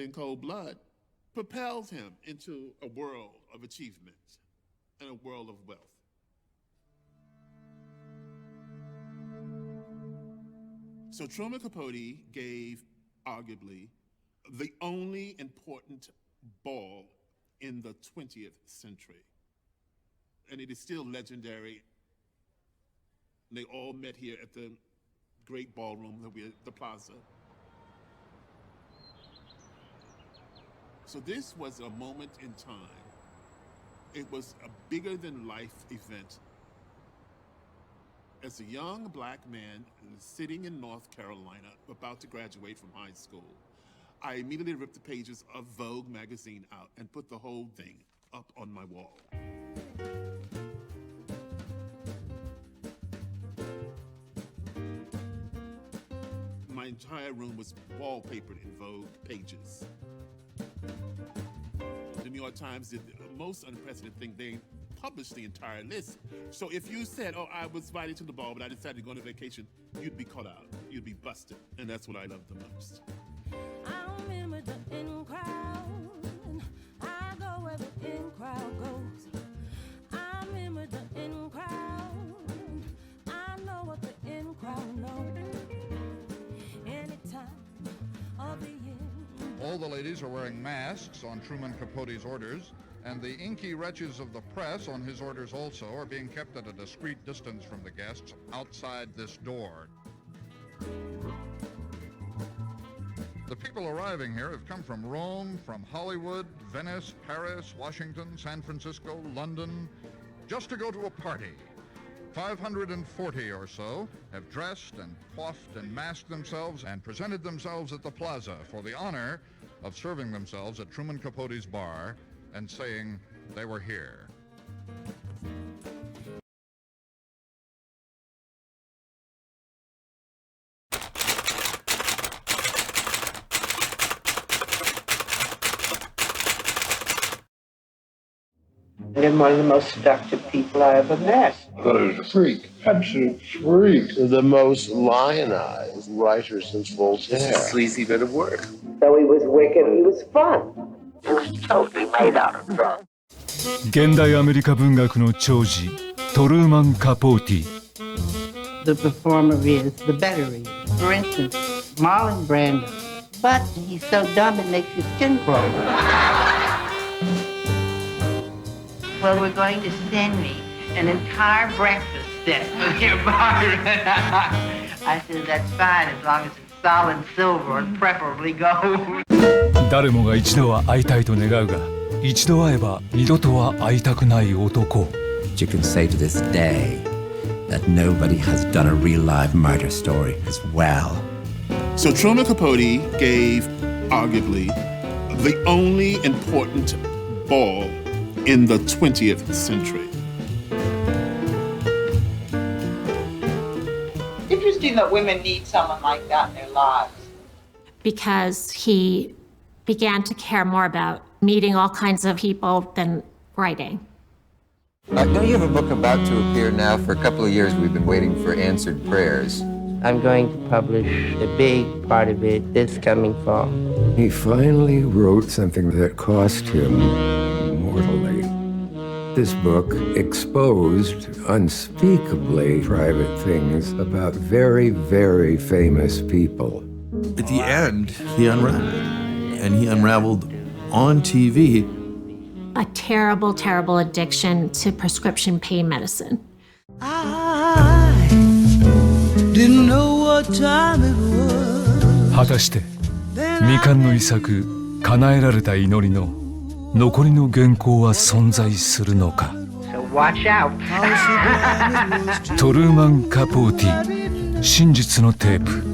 in cold blood propels him into a world of achievement and a world of wealth. So Truman Capote gave, arguably, the only important ball in the 20th century. And it is still legendary. They all met here at the great ballroom that we at the plaza. So this was a moment in time. It was a bigger than life event. As a young black man sitting in North Carolina, about to graduate from high school, I immediately ripped the pages of Vogue magazine out and put the whole thing up on my wall. My entire room was wallpapered in Vogue pages. The New York Times did the most unprecedented thing. They published the entire list. So if you said, oh, I was invited to the ball, but I decided to go on a vacation, you'd be caught out. You'd be busted. And that's what I love the most. I remember the in crowd. I go where the in crowd goes. I remember the in crowd. I know what the in crowd knows. Any time of the year. All the ladies are wearing masks on Truman Capote's orders, and the inky wretches of the press on his orders also are being kept at a discreet distance from the guests outside this door. The people arriving here have come from Rome, from Hollywood, Venice, Paris, Washington, San Francisco, London, just to go to a party. 540 or so have dressed and coiffed and masked themselves and presented themselves at the plaza for the honor of serving themselves at Truman Capote's bar and saying they were here. And one of the most seductive people I ever met. I thought he was a freak, absolute freak. The most lionized writer since Voltaire. It's a sleazy bit of work. Though he was wicked, he was fun. He was totally made out of drugs. 現代アメリカ文学の寵児トルーマン・カポーティ The performer is, the better he is. For instance, Marlon Brando. But he's so dumb it makes his skin crawl. Well, we're going to send me an entire breakfast set for your bar. I said, that's fine as long as it's solid silver and preferably gold. 誰もが一度は会いたいと願うが一度会えば二度とは会いたくない男 You can say to this day that nobody has done a real live murder story as well. So Truman Capote gave, arguably, the only important ball in the 20th century. Interesting that women need someone like that in their lives. Because he began to care more about meeting all kinds of people than writing. Don't you have a book about to appear now? For a couple of years we've been waiting for answered prayers. I'm going to publish a big part of it this coming fall. He finally wrote something that cost him mortally. This book exposed unspeakably private things about very, very famous people. At the end, he unraveled. And he unraveled on TV. A terrible, terrible addiction to prescription pain medicine. I didn't know what time it was. 果たして未完の遺作叶えられた祈りの残りの原稿は存在するのか So watch out. トルーマン・カポーティ真実のテープ